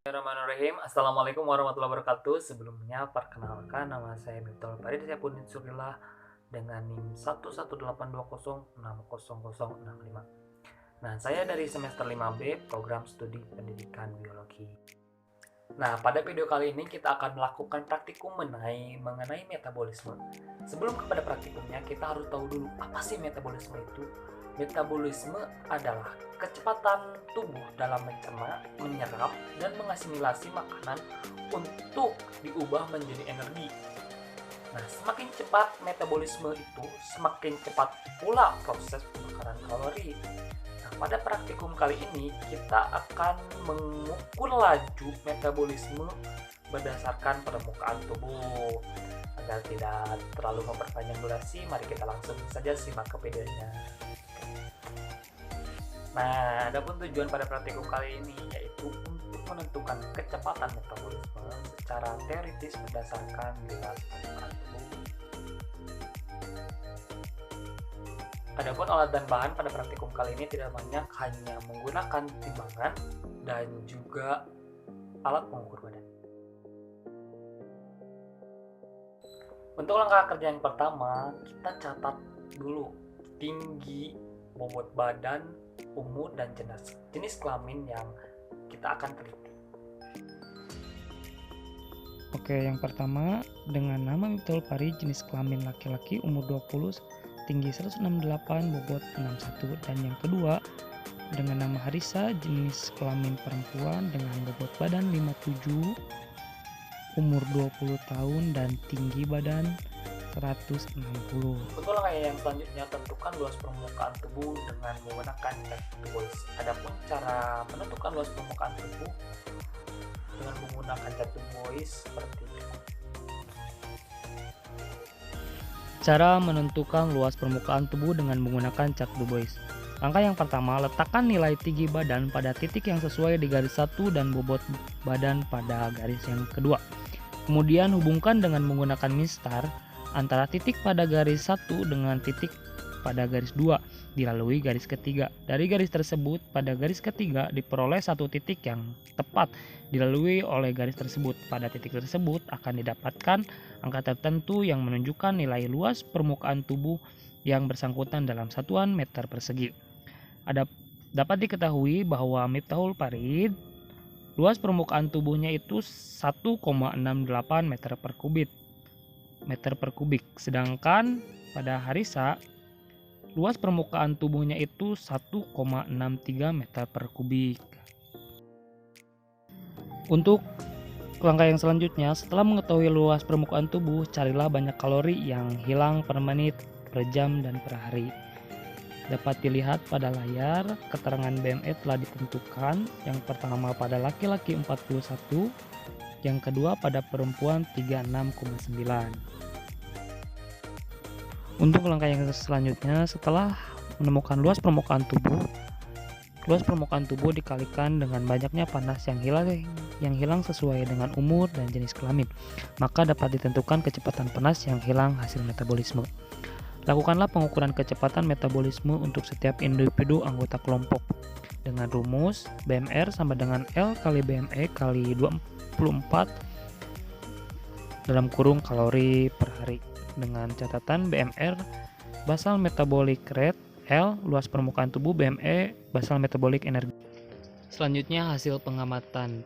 Bismillahirrahmanirrahim. Assalamualaikum warahmatullahi wabarakatuh. Sebelumnya perkenalkan, nama saya Miftahul Farid. Saya Punit Surillah dengan NIM 11820600065. Nah, saya dari semester 5B program studi pendidikan biologi. Nah, pada video kali ini kita akan melakukan praktikum mengenai metabolisme. Sebelum kepada praktikumnya, kita harus tahu dulu apa sih metabolisme itu. Metabolisme adalah kecepatan tubuh dalam mencerna, menyerap, dan mengasimilasi makanan untuk diubah menjadi energi. Nah, semakin cepat metabolisme itu, semakin cepat pula proses pembakaran kalori. Nah, pada praktikum kali ini kita akan mengukur laju metabolisme berdasarkan permukaan tubuh. Agar tidak terlalu memperpanjang durasi, mari kita langsung saja simak ke videonya. Nah, adapun tujuan pada praktikum kali ini yaitu untuk menentukan kecepatan metabolisme secara teoritis berdasarkan bilas permukaan tubuh. Adapun alat dan bahan pada praktikum kali ini tidak banyak, hanya menggunakan timbangan dan juga alat pengukur badan. Untuk langkah kerja yang pertama, kita catat dulu tinggi, bobot badan, umur, dan jenis kelamin yang kita akan teliti. Oke, yang pertama dengan nama Miftahul Farid, jenis kelamin laki-laki, umur 20, tinggi 168, bobot 61. Dan yang kedua dengan nama Harisa, jenis kelamin perempuan dengan bobot badan 57, umur 20 tahun dan tinggi badan 160. Untuk langkah yang selanjutnya, tentukan luas permukaan tubuh dengan menggunakan cat boys. Adapun cara menentukan luas permukaan tubuh dengan menggunakan cat boys seperti berikut. Cara menentukan luas permukaan tubuh dengan menggunakan cat Du Bois. Langkah yang pertama, letakkan nilai tinggi badan pada titik yang sesuai di garis 1 dan bobot badan pada garis yang kedua. Kemudian hubungkan dengan menggunakan mistar antara titik pada garis 1 dengan titik pada garis 2 dilalui garis ketiga. Dari garis tersebut pada garis ketiga diperoleh satu titik yang tepat dilalui oleh garis tersebut. Pada titik tersebut akan didapatkan angka tertentu yang menunjukkan nilai luas permukaan tubuh yang bersangkutan dalam satuan meter persegi. Dapat diketahui bahwa Miftahul Farid luas permukaan tubuhnya itu 1,68 meter per kubik, sedangkan pada Harisa luas permukaan tubuhnya itu 1,63 meter per kubik. Untuk langkah yang selanjutnya, setelah mengetahui luas permukaan tubuh, carilah banyak kalori yang hilang per menit, per jam, dan per hari. Dapat dilihat pada layar, keterangan BME telah ditentukan. Yang pertama pada laki-laki 41, yang kedua pada perempuan 36,9. Untuk langkah yang selanjutnya, setelah menemukan luas permukaan tubuh dikalikan dengan banyaknya panas yang hilang sesuai dengan umur dan jenis kelamin, maka dapat ditentukan kecepatan panas yang hilang hasil metabolisme. Lakukanlah pengukuran kecepatan metabolisme untuk setiap individu anggota kelompok dengan rumus BMR sama dengan L kali BME kali 24 dalam kurung kalori per hari, dengan catatan BMR basal metabolic rate, L luas permukaan tubuh, BME basal metabolic energi. Selanjutnya hasil pengamatan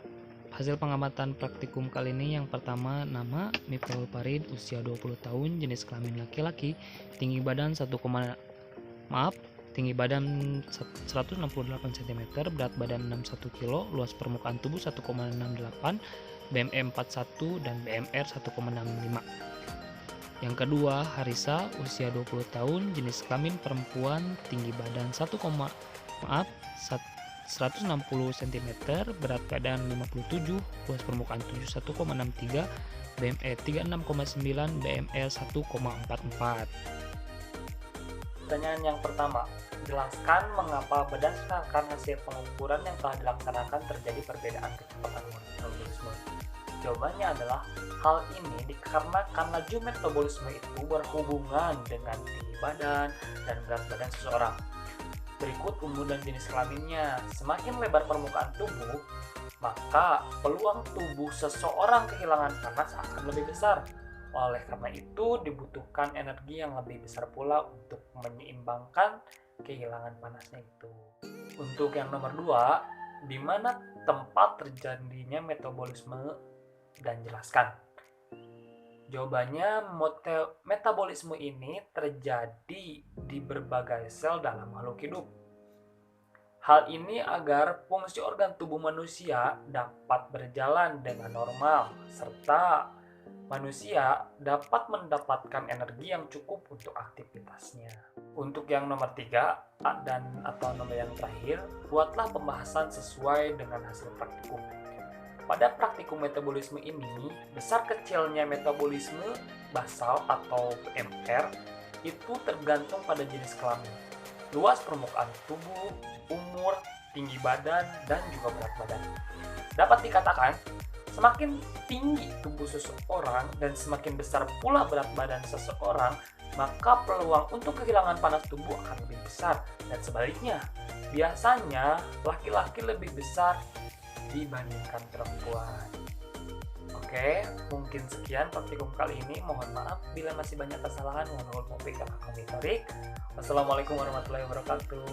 praktikum kali ini. Yang pertama, nama Miftahul Farid, usia 20 tahun, jenis kelamin laki-laki, tinggi badan 168 cm, berat badan 61 kg, luas permukaan tubuh 1,68, BME 41 dan BMR 1,65. Yang kedua, Harisa, usia 20 tahun, jenis kelamin perempuan, tinggi badan 160 cm, berat badan 57, luas permukaan tubuh 1,63, BME 36,9, BMR 1,44. Pertanyaan yang pertama, jelaskan mengapa berdasarkan hasil pengukuran yang telah dilaksanakan terjadi perbedaan kecepatan metabolisme. Jawabannya adalah hal ini dikarenakan laju metabolisme itu berhubungan dengan tinggi badan dan berat badan seseorang. Berikut umur dan jenis kelaminnya. Semakin lebar permukaan tubuh, maka peluang tubuh seseorang kehilangan panas akan lebih besar. Oleh karena itu, dibutuhkan energi yang lebih besar pula untuk menyeimbangkan kehilangan panasnya itu. Untuk yang nomor 2, di mana tempat terjadinya metabolisme dan jelaskan. Jawabannya, metabolisme ini terjadi di berbagai sel dalam makhluk hidup. Hal ini agar fungsi organ tubuh manusia dapat berjalan dengan normal, serta manusia dapat mendapatkan energi yang cukup untuk aktivitasnya. Untuk yang nomor 3 atau nomor yang terakhir, buatlah pembahasan sesuai dengan hasil praktikum. Pada praktikum metabolisme ini, besar kecilnya metabolisme basal atau BMR itu tergantung pada jenis kelamin, luas permukaan tubuh, umur, tinggi badan, dan juga berat badan. Dapat dikatakan, semakin tinggi tubuh seseorang dan semakin besar pula berat badan seseorang, maka peluang untuk kehilangan panas tubuh akan lebih besar. Dan sebaliknya, biasanya laki-laki lebih besar dibandingkan perempuan. Oke, mungkin sekian praktikum kali ini. Mohon maaf bila masih banyak kesalahan. Wassalamualaikum warahmatullahi wabarakatuh.